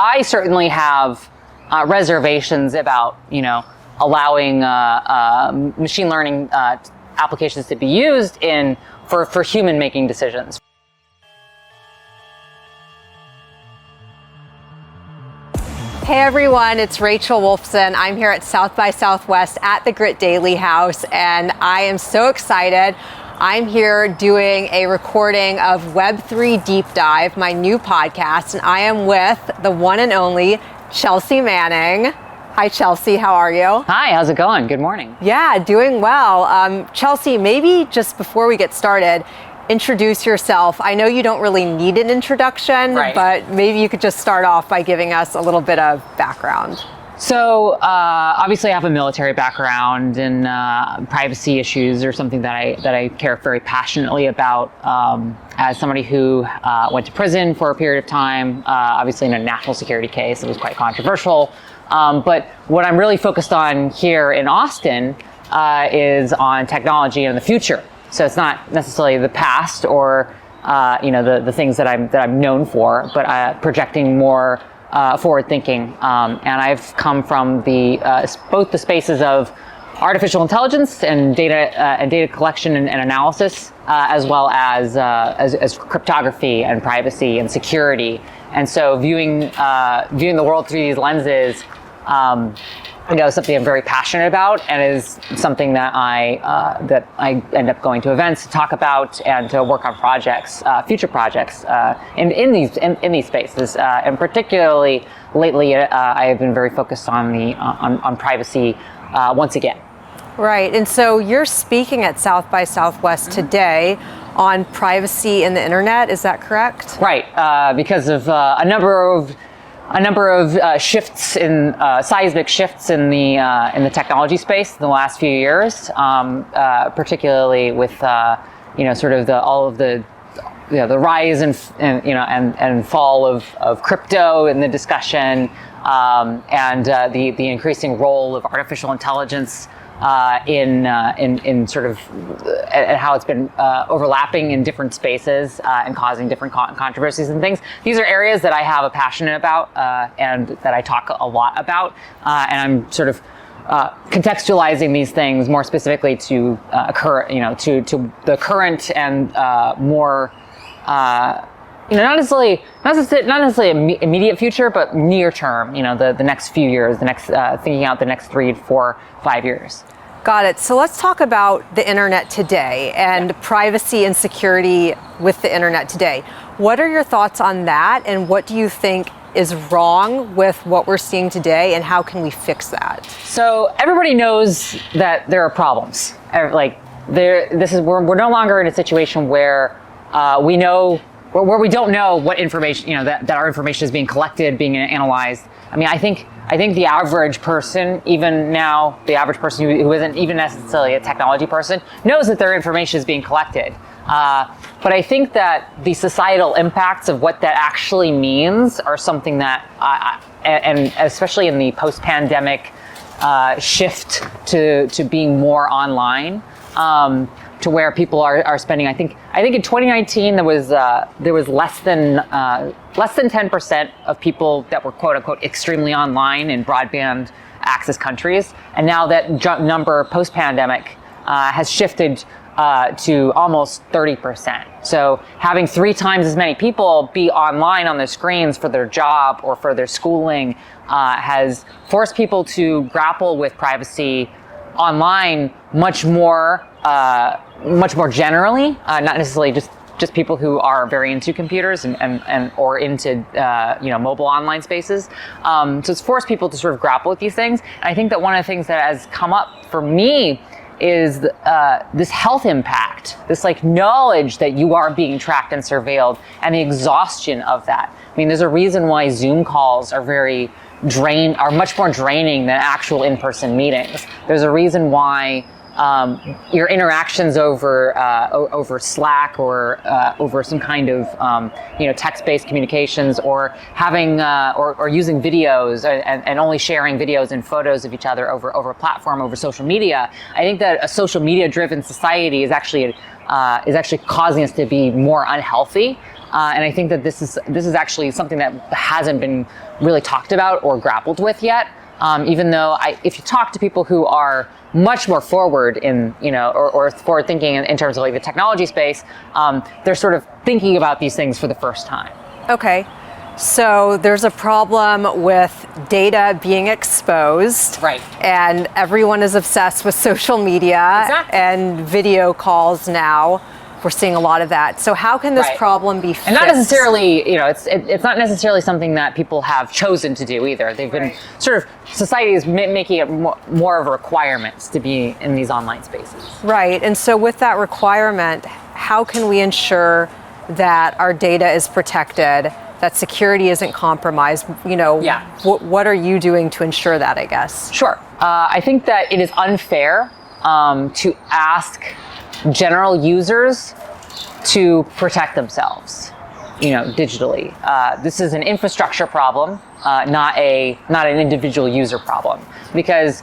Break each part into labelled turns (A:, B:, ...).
A: I certainly have reservations about, allowing machine learning applications to be used for human making decisions.
B: Hey everyone, it's Rachel Wolfson. I'm here at South by Southwest at the Grit Daily House, and I am so excited. I'm here doing a recording of Web3 Deep Dive, my new podcast, and I am with the one and only Chelsea Manning. Hi Chelsea, how are you?
A: Hi, how's it going? Good morning.
B: Yeah, doing well. Chelsea, maybe just before we get started, introduce yourself. I know you don't really need an introduction,
A: right,
B: but maybe you could just start off by giving us a little bit of background.
A: So obviously I have a military background, and privacy issues are something that I care very passionately about. As somebody who went to prison for a period of time, obviously in a national security case, it was quite controversial. But what I'm really focused on here in Austin is on technology and the future. So it's not necessarily the past or the things that I'm known for, but projecting more forward thinking. And I've come from both the spaces of artificial intelligence and data collection and analysis, as well as cryptography and privacy and security. And so viewing the world through these lenses, something I'm very passionate about, and is something that I end up going to events to talk about and to work on projects, future projects, in these spaces. And particularly lately, I have been very focused on privacy once again.
B: Right, and so you're speaking at South by Southwest today on privacy in the internet. Is that correct?
A: Right, because of a number of shifts in seismic shifts in the technology space in the last few years, particularly with sort of the rise and fall of crypto in the discussion, and the increasing role of artificial intelligence in sort of and how it's been overlapping in different spaces and causing different controversies and things. These are areas that I have a passion about and that I talk a lot about, and I'm sort of contextualizing these things more specifically to to the current and more not necessarily immediate future, but near term. The next few years, thinking out the next 3 to 4, 5 years.
B: Got it. So let's talk about the internet today and privacy and security with the internet today. What are your thoughts on that, and what do you think is wrong with what we're seeing today, and how can we fix that?
A: So everybody knows that there are problems. We're no longer in a situation where we don't know what information, that our information is being collected, being analyzed. I mean, I think the average person, even now, the average person who isn't even necessarily a technology person, knows that their information is being collected. But I think that the societal impacts of what that actually means are something that, and especially in the post-pandemic shift to being more online, to where people are spending. I think in 2019 there was less than 10% of people that were quote unquote extremely online in broadband access countries, and now that number post pandemic has shifted to almost 30%. So having 3 times as many people be online on their screens for their job or for their schooling has forced people to grapple with privacy online much more generally, not necessarily just people who are very into computers and or into mobile online spaces. So it's forced people to sort of grapple with these things. And I think that one of the things that has come up for me is this health impact, this knowledge that you are being tracked and surveilled, and the exhaustion of that. I mean, there's a reason why Zoom calls are much more draining than actual in-person meetings. There's a reason why your interactions over Slack or over some kind of text-based communications, or having or using videos and only sharing videos and photos of each other over a platform, over social media. I think that a social media-driven society is actually causing us to be more unhealthy. And I think that this is actually something that hasn't been really talked about or grappled with yet. Even though if you talk to people who are much more forward in, or forward thinking in terms of like the technology space, they're sort of thinking about these things for the first time.
B: Okay. So there's a problem with data being exposed.
A: Right.
B: And everyone is obsessed with social media.
A: Exactly.
B: And video calls now. We're seeing a lot of that. So how can this problem be fixed?
A: And not necessarily, it's not necessarily something that people have chosen to do either. They've been sort of, society is making it more of a requirement to be in these online spaces.
B: Right. And so with that requirement, how can we ensure that our data is protected, that security isn't compromised? What are you doing to ensure that, I guess?
A: Sure. I think that it is unfair to ask general users to protect themselves, digitally. This is an infrastructure problem, not an individual user problem, because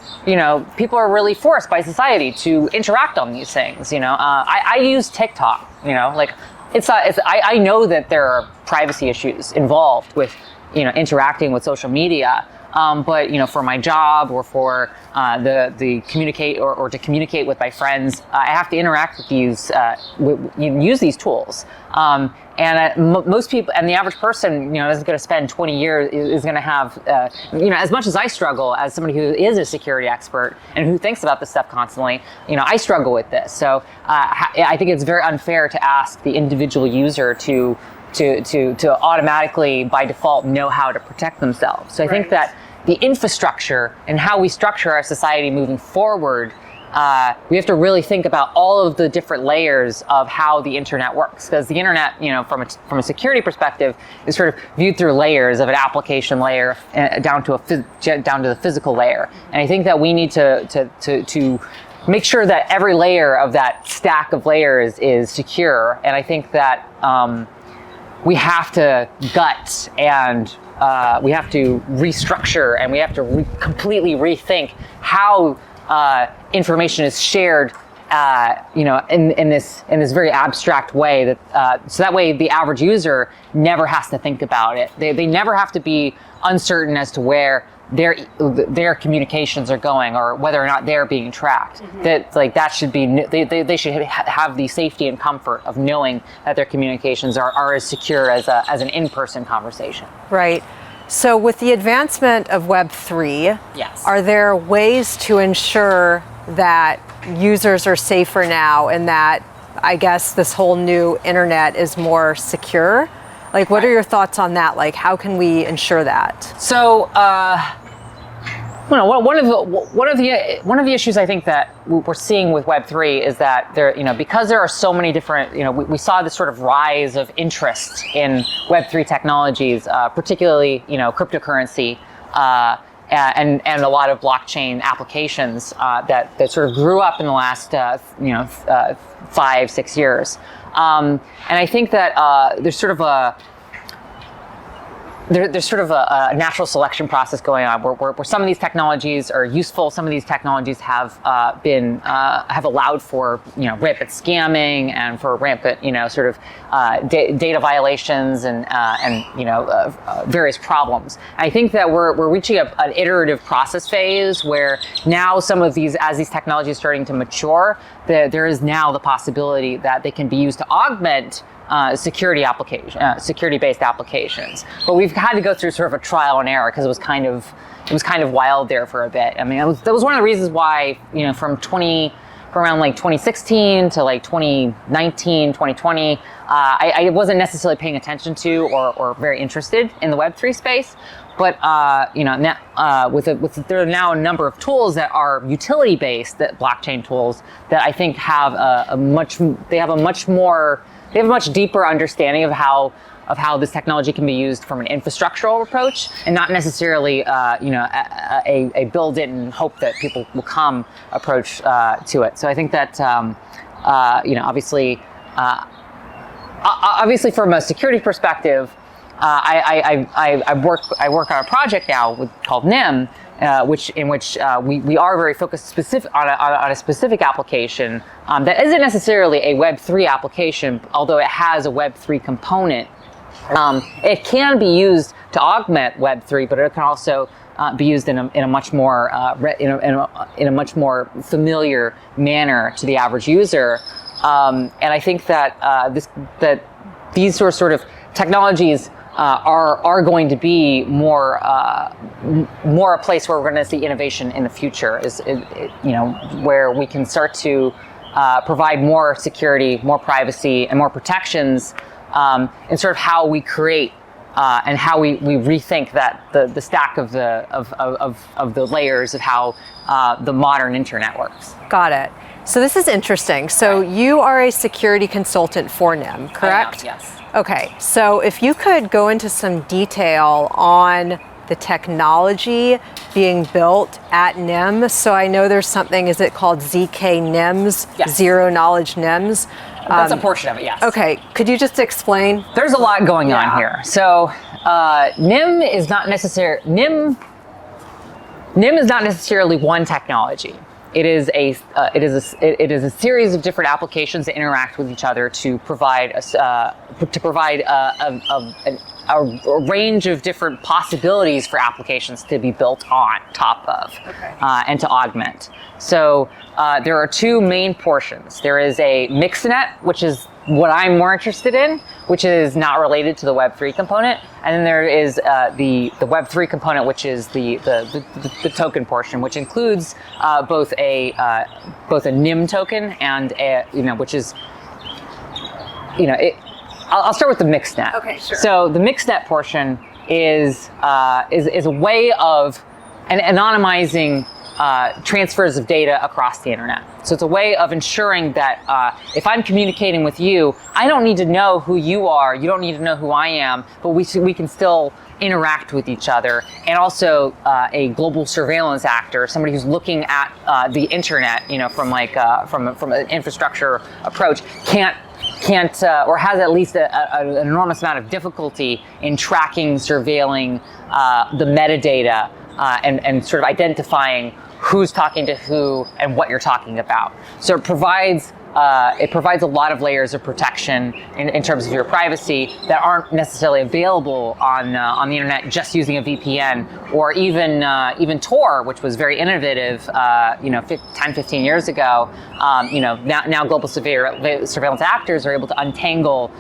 A: people are really forced by society to interact on these things. I use TikTok. I know that there are privacy issues involved with interacting with social media. But for my job or for the communicate or to communicate with my friends, I have to interact with these, use these tools. Most people, and the average person, is going to spend 20 years, is going to have, as much as I struggle as somebody who is a security expert and who thinks about this stuff constantly, I struggle with this. So I think it's very unfair to ask the individual user to automatically by default know how to protect themselves. So I think that the infrastructure and how we structure our society moving forward, we have to really think about all of the different layers of how the internet works. Because the internet, from a security perspective, is sort of viewed through layers of an application layer down to the physical layer. And I think that we need to make sure that every layer of that stack of layers is secure. And I think that we have to gut and we have to restructure and we have to completely rethink how information is shared, in this very abstract way. That so that way the average user never has to think about it. They never have to be uncertain as to where their communications are going or whether or not they're being tracked. Mm-hmm. That should be, they should have the safety and comfort of knowing that their communications are as secure as an in-person conversation.
B: Right. So with the advancement of Web3,
A: yes,
B: are there ways to ensure that users are safer now and that, I guess, this whole new internet is more secure? What are your thoughts on that? How can we ensure that?
A: So, one of the issues I think that we're seeing with Web3 is that because there are so many different, we saw this sort of rise of interest in Web3 technologies, particularly cryptocurrency, and a lot of blockchain applications that sort of grew up in the last 5-6 years. And I think that there's sort of a natural selection process going on where some of these technologies are useful. Some of these technologies have allowed for rampant scamming and for rampant data violations and various problems. I think that we're reaching an iterative process phase where now some of these, as these technologies are starting to mature, there is now the possibility that they can be used to augment security-based applications. But we've had to go through sort of a trial and error because it was kind of wild there for a bit. I mean, that was one of the reasons why, from around 2016 to 2019, 2020, I wasn't necessarily paying attention to or very interested in the Web3 space. But now, there are now a number of tools that are utility-based, that blockchain tools that I think have a much deeper understanding of how this technology can be used from an infrastructural approach, and not necessarily a build it and hope that people will come approach to it. So I think that obviously from a security perspective, I work on a project now called Nims, in which we are very focused on a specific application that isn't necessarily a Web3 application, although it has a Web3 component. It can be used to augment Web3, but it can also be used in a much more in a much more familiar manner to the average user. And I think that these sort of technologies are going to be more a place where we're going to see innovation in the future. Where we can start to provide more security, more privacy, and more protections in sort of how we create and how we rethink that the stack of the layers of how the modern internet works.
B: Got it. So this is interesting. So you are a security consultant for NIM, correct?
A: I am, yes.
B: Okay, so if you could go into some detail on the technology being built at NIM. So I know there's something, is it called ZK Nims?
A: Yes.
B: Zero Knowledge Nims?
A: That's a portion of it, yes.
B: Okay, could you just explain?
A: There's a lot going on here. So NIM is not necessarily one technology. It is a series of different applications that interact with each other to provide a range of different possibilities for applications to be built on top of, and to augment. So there are two main portions. There is a mixnet, which is what I'm more interested in, which is not related to the Web3 component, and then there is the Web3 component, which is the token portion, which includes both a NIM token and which is I'll start with the mixnet.
B: Okay, sure.
A: So the mixnet portion is a way of anonymizing transfers of data across the internet. So it's a way of ensuring that if I'm communicating with you, I don't need to know who you are, you don't need to know who I am, but we can still interact with each other. And also a global surveillance actor, somebody who's looking at the internet, from an infrastructure approach, can't or has at least an enormous amount of difficulty in tracking, surveilling the metadata and sort of identifying who's talking to who and what you're talking about. So it provides a lot of layers of protection in terms of your privacy that aren't necessarily available on the internet just using a VPN, or even Tor, which was very innovative 10, 15 years ago. Now global surveillance actors are able to untangle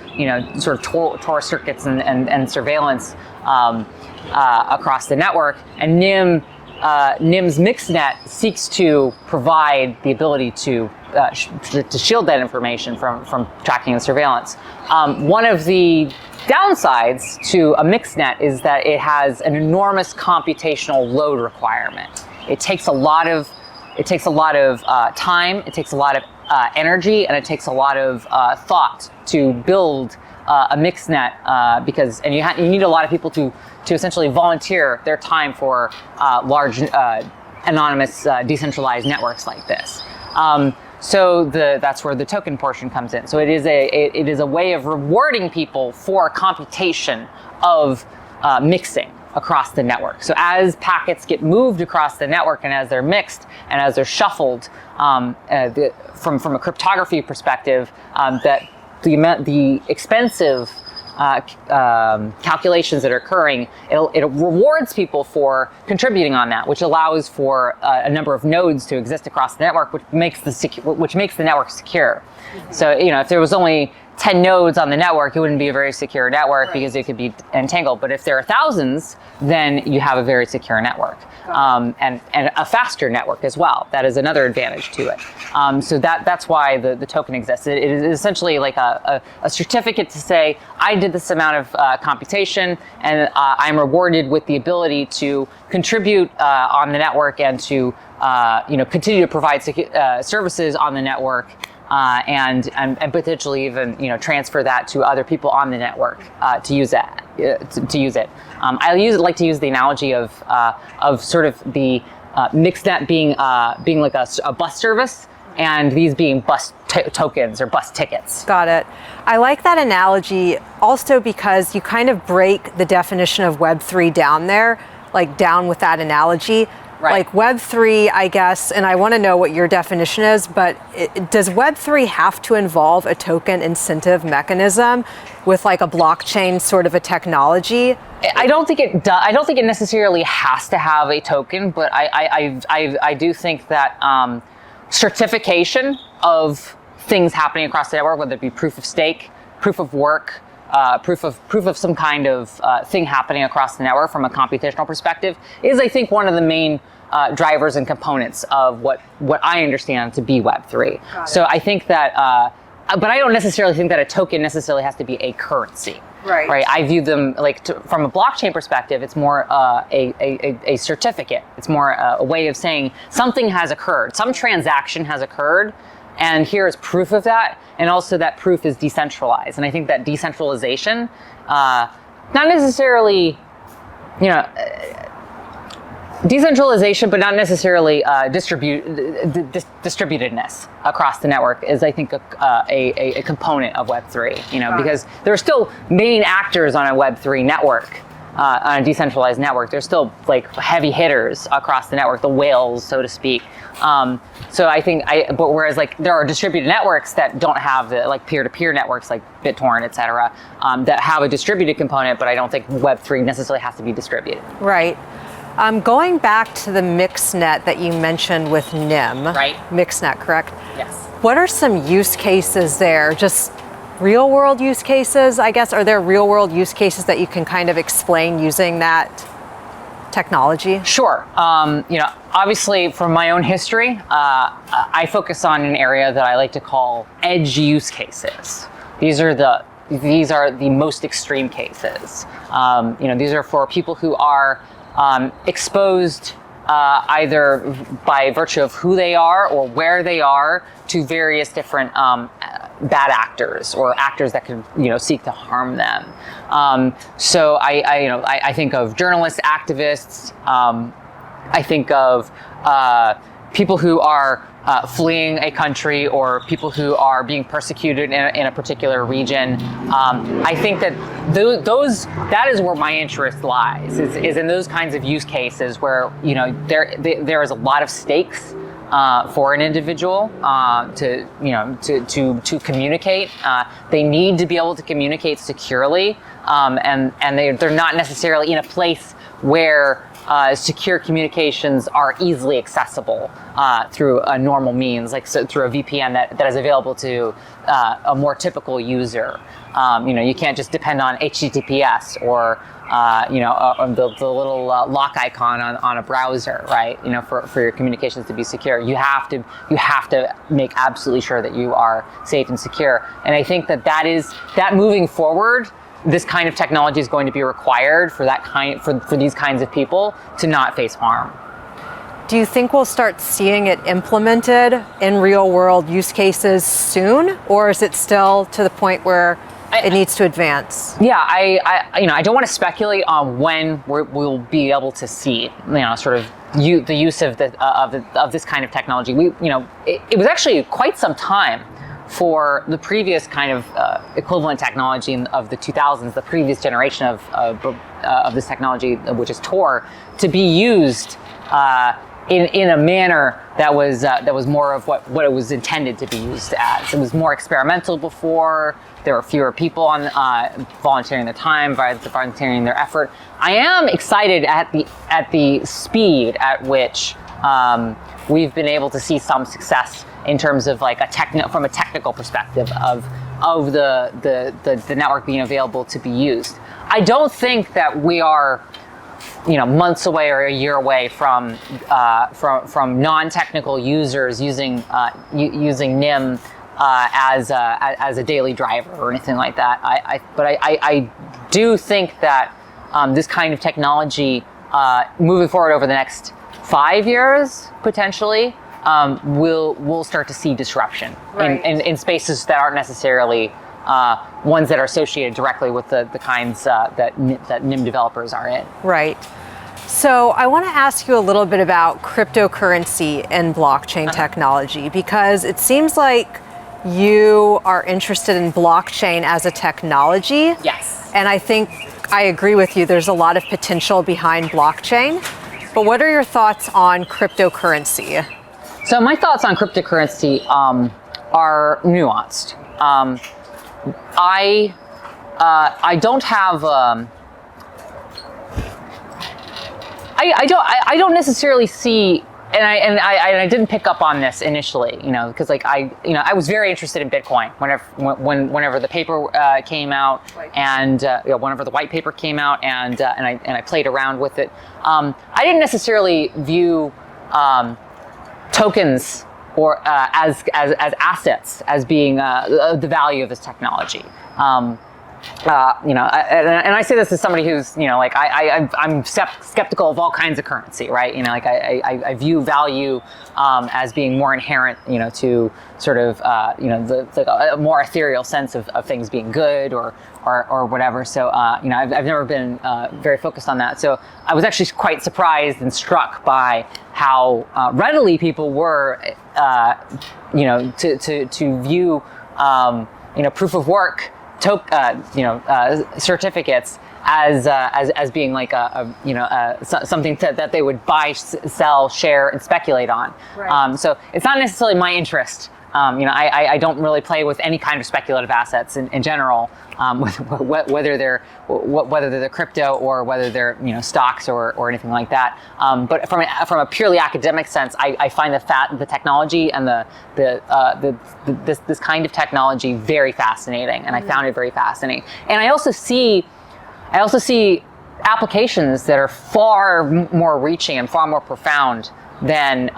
A: sort of Tor circuits and surveillance across the network. And NIM's mixnet seeks to provide the ability to shield that information from tracking and surveillance. One of the downsides to a mixnet is that it has an enormous computational load requirement. It takes a lot of time, it takes a lot of energy, and it takes a lot of thought to build a mixnet because you need a lot of people to essentially volunteer their time for large anonymous decentralized networks like this. So that's where the token portion comes in. So it is a way of rewarding people for computation of mixing across the network. So as packets get moved across the network and as they're mixed and as they're shuffled, from a cryptography perspective, that the expensive calculations that are occurring, it rewards people for contributing on that, which allows for a number of nodes to exist across the network, which makes the network secure. So if there was only 10 nodes on the network, it wouldn't be a very secure network because it could be entangled. But if there are thousands, then you have a very secure network, and a faster network as well. That is another advantage to it. So that's why the token exists. It is essentially like a certificate to say, I did this amount of computation, and I'm rewarded with the ability to contribute on the network and to continue to provide services on the network. And potentially even transfer that to other people on the network to use that to use it. I like to use the analogy of sort of the mixnet being like a bus service, and these being bus tokens or bus tickets.
B: Got it. I like that analogy also because you kind of break the definition of Web3 down there, like down with that analogy.
A: Right.
B: Like Web3, I guess, and I want to know what your definition is, but does Web3 have to involve a token incentive mechanism with like a blockchain sort of a technology?
A: I don't think it does. I don't think it necessarily has to have a token, but I do think that certification of things happening across the network, whether it be proof of stake, proof of work, proof of some kind of thing happening across the network from a computational perspective, is, I think, one of the main drivers and components of what I understand to be Web3. So I think that, but I don't necessarily think that a token necessarily has to be a currency. Right. I view them like from a blockchain perspective, it's more a certificate. It's more a way of saying something has occurred, some transaction has occurred, and here is proof of that, and also that proof is decentralized. And I think that decentralization, not necessarily, decentralization, but not necessarily distributedness across the network is, I think, a component of Web3. Because there are still main actors on a Web3 network, on a decentralized network. There's still like heavy hitters across the network, the whales, so to speak. So I think, but whereas like there are distributed networks that don't have the like peer-to-peer networks like BitTorrent, et cetera, that have a distributed component, but I don't think Web3 necessarily has to be distributed.
B: Right. Going back to the mixnet that you mentioned with Nim.
A: Right.
B: Mixnet, correct?
A: Yes.
B: What are some use cases there? Just real world use cases, I guess? Are there real world use cases that you can kind of explain using that technology?
A: Sure. Obviously from my own history, I focus on an area that I like to call edge use cases. These are the most extreme cases. These are for people who are exposed either by virtue of who they are or where they are to various different bad actors or actors that could seek to harm them. So I think of journalists, activists. I think of people who are fleeing a country or people who are being persecuted in a particular region. I think that that is where my interest lies, is in those kinds of use cases where there is a lot of stakes for an individual to communicate. They need to be able to communicate securely, and they're not necessarily in a place where secure communications are easily accessible through a normal means, like through a VPN that is available to a more typical user. You can't just depend on HTTPS or the little lock icon on a browser, right? For your communications to be secure, you have to make absolutely sure that you are safe and secure. And I think that moving forward, this kind of technology is going to be required for these kinds of people to not face harm.
B: Do you think we'll start seeing it implemented in real world use cases soon, or is it still to the point where it needs to advance? Yeah,
A: I don't want to speculate on when we'll be able to see the use of this kind of technology. It was actually quite some time for the previous kind of equivalent technology of the 2000s, the previous generation of this technology, which is Tor, to be used in a manner that was more of what it was intended to be used as. It was more experimental before. There were fewer people on volunteering their time, volunteering their effort. I am excited at the speed at which we've been able to see some success in terms of like from a technical perspective of the network being available to be used. I don't think that we are months away or a year away from non-technical users using Nim as a daily driver or anything like that. But I do think that this kind of technology moving forward over the next 5 years potentially we'll start to see disruption in spaces that aren't necessarily ones that are associated directly with the kinds that Nim developers are in.
B: Right. So I want to ask you a little bit about cryptocurrency and blockchain technology, because it seems like you are interested in blockchain as a technology.
A: Yes.
B: And I think I agree with you. There's a lot of potential behind blockchain. But what are your thoughts on cryptocurrency?
A: So my thoughts on cryptocurrency are nuanced. I don't have. I don't necessarily see, and I didn't pick up on this initially, because I was very interested in Bitcoin whenever the paper came out, and whenever the white paper came out, and I played around with it. I didn't necessarily view tokens or as assets as being the value of this technology. And I say this as somebody who's, I'm skeptical of all kinds of currency, right? I view value as being more inherent, to sort of, a more ethereal sense of things being good or whatever. So, I've never been very focused on that. So I was actually quite surprised and struck by how readily people were, to view, proof of work certificates as being like something that they would buy, sell, share, and speculate on.
B: Right.
A: So it's not necessarily my interest. I don't really play with any kind of speculative assets in general, whether they're crypto or whether they're stocks or anything like that. But from a purely academic sense, I find the technology and this kind of technology very fascinating, and I found it very fascinating. And I also see applications that are far more reaching and far more profound than,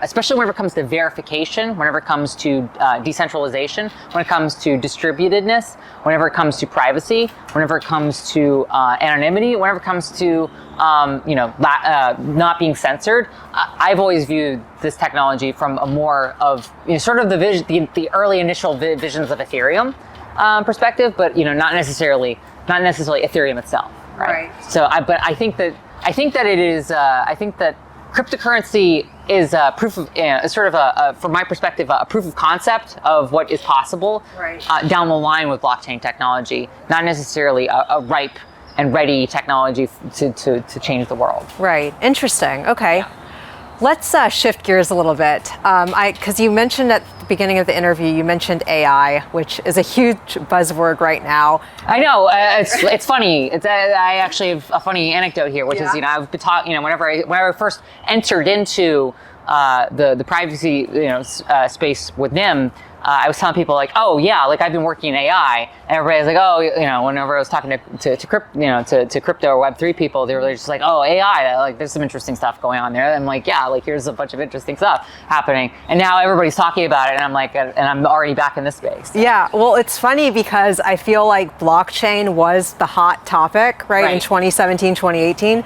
A: especially whenever it comes to verification, whenever it comes to decentralization, when it comes to distributedness, whenever it comes to privacy, whenever it comes to anonymity, whenever it comes to, not being censored. I've always viewed this technology from a more of, sort of the early initial visions of Ethereum perspective, but, not necessarily Ethereum itself. Right. So, but I think that it is, I think that cryptocurrency is a proof of, from my perspective, a proof of concept of what is possible down the line with blockchain technology, not necessarily a ripe and ready technology to change the world. Right.
B: Interesting. Okay. Yeah. Let's shift gears a little bit. Because you mentioned at the beginning of the interview, you mentioned AI, which is a huge buzzword right now.
A: I know. It's funny. I actually have a funny anecdote here, which is, I've been talking, whenever I first entered into the privacy, space with Nims, I was telling people I've been working in AI, and everybody's like, whenever I was talking to crypto or Web3 people, they were just like, oh, AI, there's some interesting stuff going on there. And I'm like, here's a bunch of interesting stuff happening. And now everybody's talking about it, and I'm like, and I'm already back in this space. So.
B: Yeah, well, it's funny because I feel like blockchain was the hot topic, right? In 2017, 2018.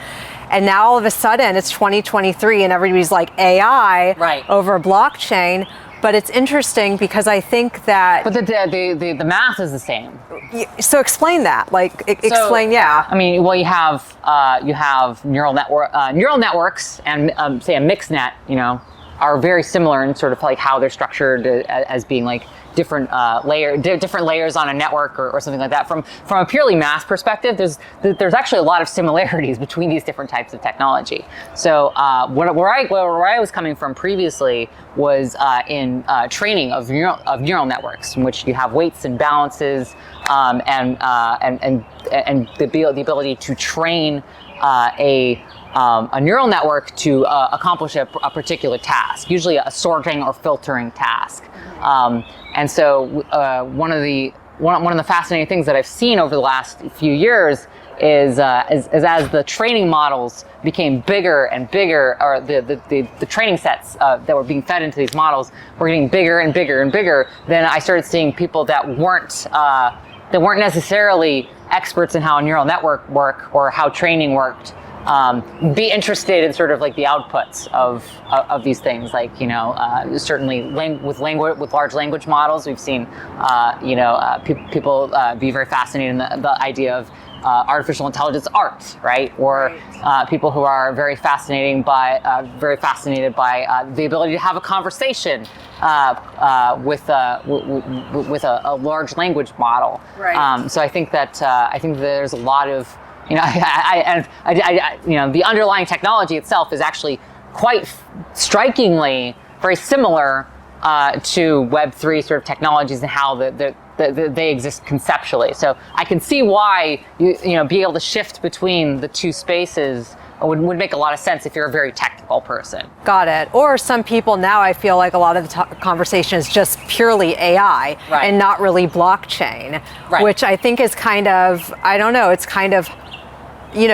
B: And now all of a sudden it's 2023 and everybody's like AI over blockchain. But it's interesting because I think that...
A: But the math is the same.
B: So explain that. Explain.
A: I mean, well, you have neural networks and say a mixnet, are very similar in sort of like how they're structured as being like different layers on a network or something like that. From a purely math perspective, there's actually a lot of similarities between these different types of technology. So where I was coming from previously was in training of neural networks, in which you have weights and balances and the ability to train a neural network to accomplish a particular task, usually a sorting or filtering task. And so one of the fascinating things that I've seen over the last few years is as the training models became bigger and bigger, or the training sets that were being fed into these models were getting bigger and bigger and bigger, then I started seeing people that weren't necessarily experts in how a neural network worked or how training worked, be interested in sort of like the outputs of these things, certainly with large language models, we've seen people be very fascinated in the idea of artificial intelligence art, right? Or people who are very fascinated by the ability to have a conversation with a large language model.
B: Right.
A: So I think that there's a lot of the underlying technology itself is actually quite strikingly very similar to Web3 sort of technologies and how they exist conceptually. So I can see why being able to shift between the two spaces would make a lot of sense if you're a very technical person.
B: Got it. Or some people now, I feel like a lot of the conversation is just purely AI and not really blockchain, which I think is kind of, I don't know, it's kind of,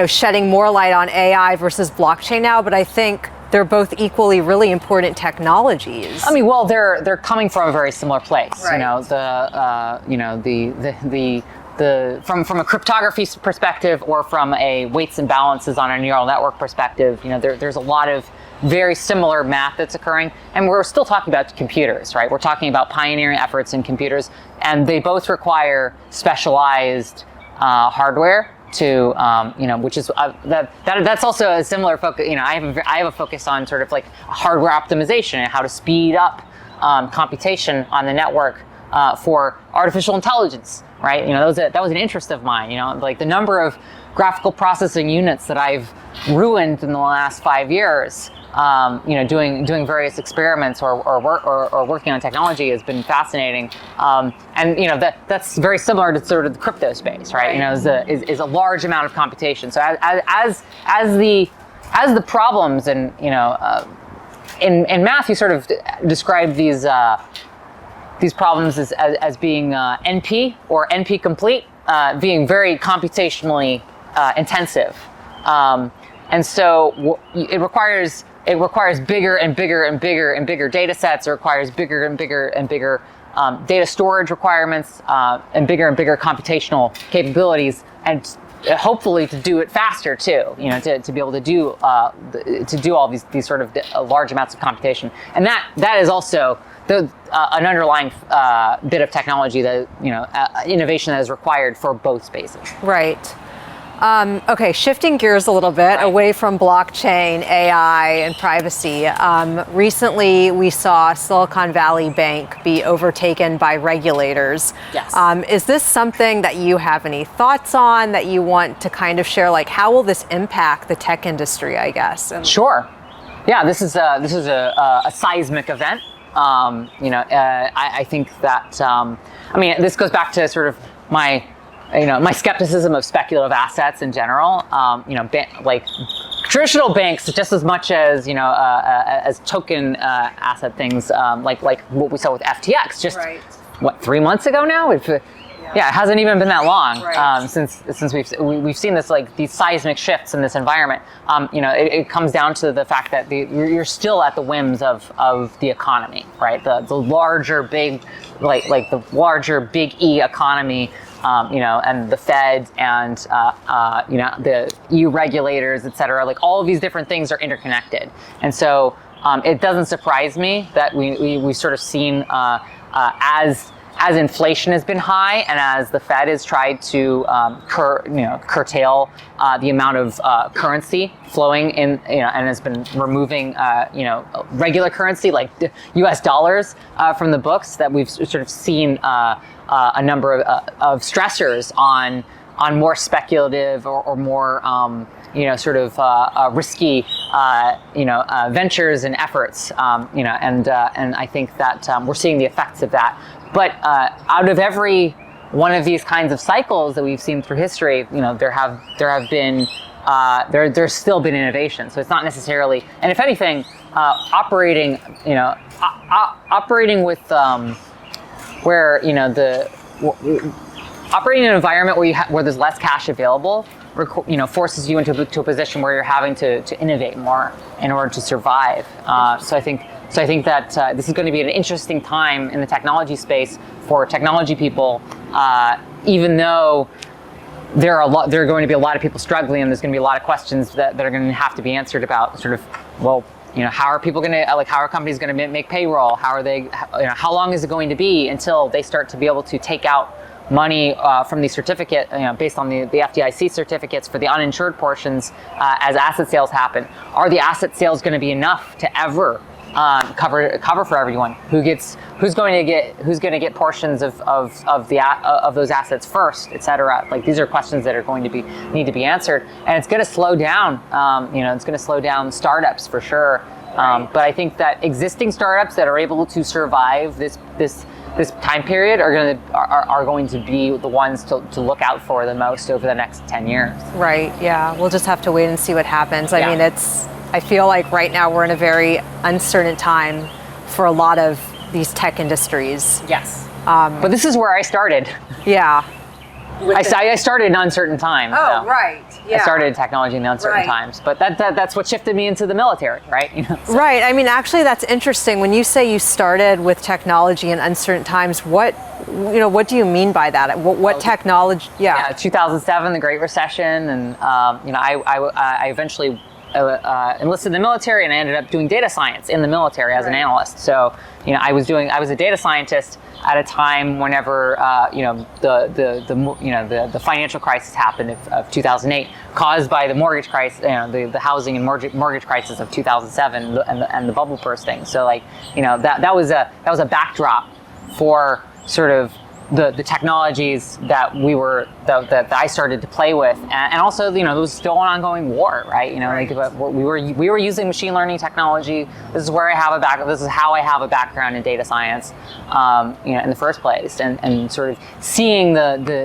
B: shedding more light on AI versus blockchain now, but I think they're both equally really important technologies.
A: I mean, well, they're coming from a very similar place. From a cryptography perspective or from a weights and balances on a neural network perspective, there's a lot of very similar math that's occurring, and we're still talking about computers, right? We're talking about pioneering efforts in computers, and they both require specialized hardware to, which is that's also a similar focus. I have a focus on sort of like hardware optimization and how to speed up computation on the network for artificial intelligence, right? That was an interest of mine. Like the number of graphical processing units that I've ruined in the last 5 years. Doing various experiments or working on technology has been fascinating, and that's very similar to sort of the crypto space, right? Is a large amount of computation. So as the problems and in math, you sort of describe these problems as being NP or NP complete, being very computationally intensive, and so it requires bigger and bigger and bigger and bigger data sets. It requires bigger and bigger and bigger data storage requirements and bigger computational capabilities, and hopefully to do it faster too. To be able to do all these sort of large amounts of computation, and that is also an underlying bit of technology that innovation that is required for both spaces.
B: Right. Okay, shifting gears a little bit away from blockchain, AI, and privacy. Recently, we saw Silicon Valley Bank be overtaken by regulators.
A: Yes.
B: Is this something that you have any thoughts on, that you want to kind of share? Like, how will this impact the tech industry, I guess?
A: Sure. Yeah, this is a seismic event. I think that this goes back to sort of my skepticism of speculative assets in general. Like traditional banks, just as much as as token asset things, like what we saw with FTX, just 3 months ago now. It hasn't even been that long since we've seen this, like these seismic shifts in this environment. It comes down to the fact that you're still at the whims of the economy, right? The larger big, like the larger big E economy. And the Fed and the EU regulators, et cetera, like all of these different things are interconnected. And so it doesn't surprise me that we've sort of seen as inflation has been high and as the Fed has tried to curtail the amount of currency flowing in, and has been removing regular currency like US dollars from the books, that we've sort of seen a number of stressors on more speculative or more risky ventures and efforts, and I think that we're seeing the effects of that. But out of every one of these kinds of cycles that we've seen through history, there's still been innovation. So it's not necessarily, and if anything, operating with where operating in an environment where there's less cash available, forces you into a position where you're having to innovate more in order to survive. So I think that this is going to be an interesting time in the technology space for technology people, even though there are going to be a lot of people struggling, and there's going to be a lot of questions that are going to have to be answered about sort of, how are people going to, how are companies going to make payroll? How are they, how long is it going to be until they start to be able to take out money from the certificate, based on the FDIC certificates for the uninsured portions as asset sales happen? Are the asset sales going to be enough to ever cover for everyone? Who's going to get portions of those assets first, et cetera? Like, these are questions that are going to need to be answered, and it's going to slow down. It's going to slow down startups for sure. But I think that existing startups that are able to survive this time period are going to be the ones to look out for the most over the next 10 years.
B: Right. Yeah. We'll just have to wait and see what happens. I mean, I feel like right now we're in a very uncertain time for a lot of these tech industries.
A: Yes. But this is where I started.
B: Yeah.
A: I started in uncertain times.
B: Oh,
A: so.
B: right. Yeah.
A: I started in technology in the uncertain times, but that's what shifted me into the military, right?
B: Right. I mean, actually, that's interesting. When you say you started with technology in uncertain times, what do you mean by that? What technology? Yeah.
A: 2007, the Great Recession, and I eventually enlisted in the military, and I ended up doing data science in the military as an analyst. So, I was a data scientist at a time whenever the financial crisis happened of 2008, caused by the mortgage crisis, the housing and mortgage crisis of 2007, and the bubble bursting. So that was a backdrop for sort of the technologies that I started to play with, and also there was still an ongoing war, right? We were using machine learning technology. This is where I have a background. This is how I have a background in data science, in the first place, and sort of seeing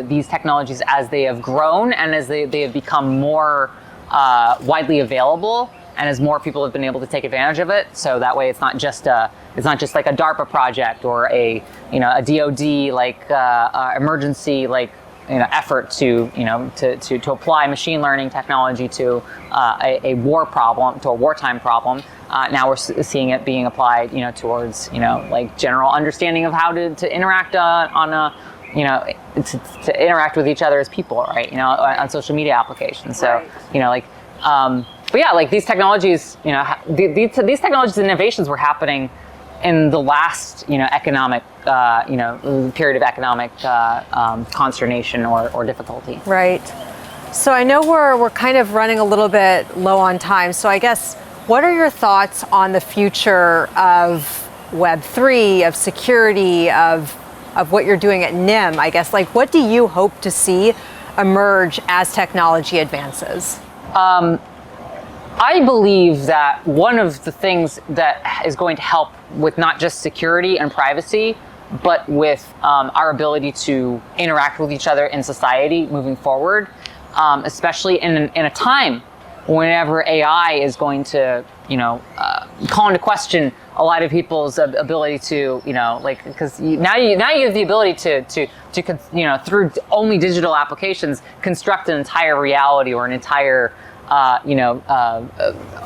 A: these technologies as they have grown and as they have become more widely available, and as more people have been able to take advantage of it. So that way, it's not just like a DARPA project or a DoD emergency effort to apply machine learning technology to a war problem, to a wartime problem. Now we're seeing it being applied towards general understanding of how to interact to interact with each other as people, right? On social media applications. So but yeah, these technologies, these technologies and innovations were happening in the last, economic, period of economic consternation or difficulty.
B: Right. So I know we're kind of running a little bit low on time. So I guess, what are your thoughts on the future of Web3, of security, of what you're doing at Nims? I guess, what do you hope to see emerge as technology advances?
A: I believe that one of the things that is going to help with not just security and privacy, but with our ability to interact with each other in society moving forward, especially in a time whenever AI is going to, call into question a lot of people's ability to, because now you have the ability to through only digital applications, construct an entire reality or an entire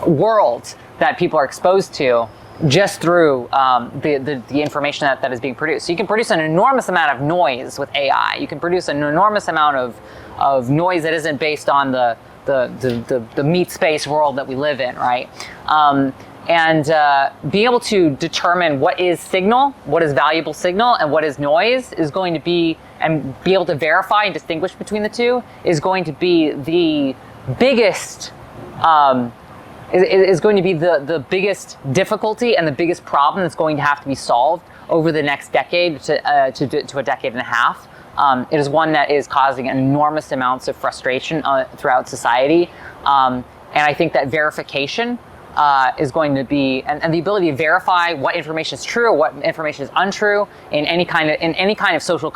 A: world that people are exposed to just through the information that is being produced. So you can produce an enormous amount of noise with AI. You can produce an enormous amount of noise that isn't based on the meat space world that we live in, right? And be able to determine what is signal, what is valuable signal, and what is noise is going to be, and be able to verify and distinguish between the two is going to be the biggest is going to be the biggest difficulty and the biggest problem that's going to have to be solved over the next decade to a decade and a half. It is one that is causing enormous amounts of frustration throughout society, and I think that verification is going to be, and the ability to verify what information is true, what information is untrue in any kind of social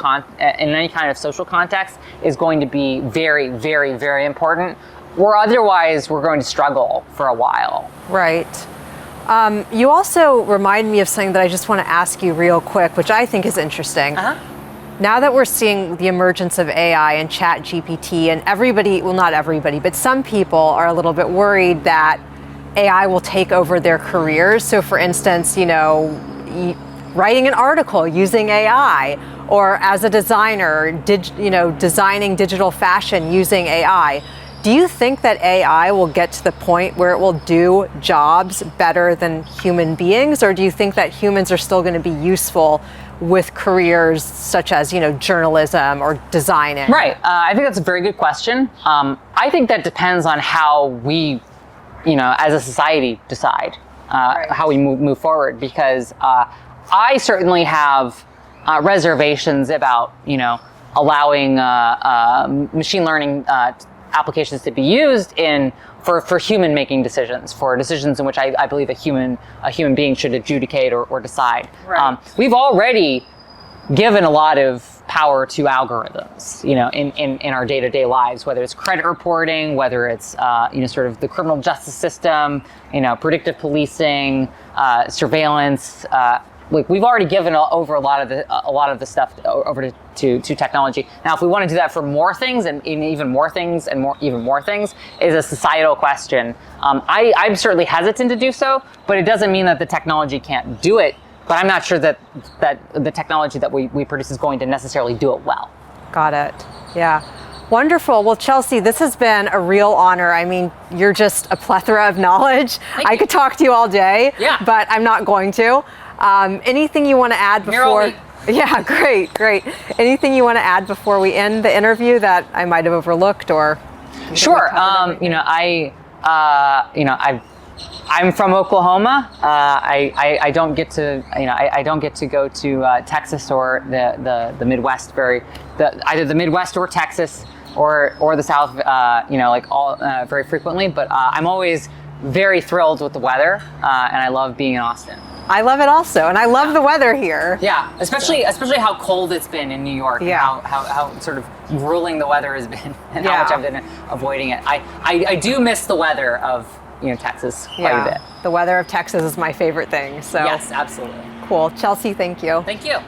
A: context is going to be very, very, very important. Or otherwise, we're going to struggle for a while.
B: Right. You also remind me of something that I just want to ask you real quick, which I think is interesting. Now that we're seeing the emergence of AI and Chat GPT, and everybody, well, not everybody, but some people are a little bit worried that AI will take over their careers. So for instance, writing an article using AI, or as a designer, designing digital fashion using AI. Do you think that AI will get to the point where it will do jobs better than human beings? Or do you think that humans are still going to be useful with careers such as, journalism or designing?
A: Right. I think that's a very good question. I think that depends on how we, as a society decide. how we move forward, because I certainly have reservations about, allowing machine learning applications to be used for human making decisions, for decisions in which I believe a human being should adjudicate or decide.
B: Right.
A: We've already given a lot of power to algorithms, in our day-to-day lives, whether it's credit reporting, whether it's sort of the criminal justice system, predictive policing, surveillance. We've already given over a lot of the stuff over to technology. Now, if we want to do that for more things and even more things and even more things, is a societal question. I'm certainly hesitant to do so, but it doesn't mean that the technology can't do it. But I'm not sure that the technology that we produce is going to necessarily do it well.
B: Got it. Yeah. Wonderful. Well, Chelsea, this has been a real honor. I mean, you're just a plethora of knowledge. I could talk to you all day, but I'm not going to. Anything you want to add before? Yeah, great. Anything you want to add before we end the interview that I might have overlooked or?
A: Sure. I'm from Oklahoma. I don't get to I don't get to go to Texas or the Midwest either the Midwest or Texas or the South very frequently. But I'm always very thrilled with the weather, and I love being in Austin.
B: I love it also, and I love the weather here.
A: Yeah, especially how cold it's been in New York.
B: Yeah.
A: And how sort of grueling the weather has been, and how much I've been avoiding it. I do miss the weather of Texas quite a bit.
B: The weather of Texas is my favorite thing. So
A: yes, absolutely.
B: Cool. Chelsea, thank you.
A: Thank you.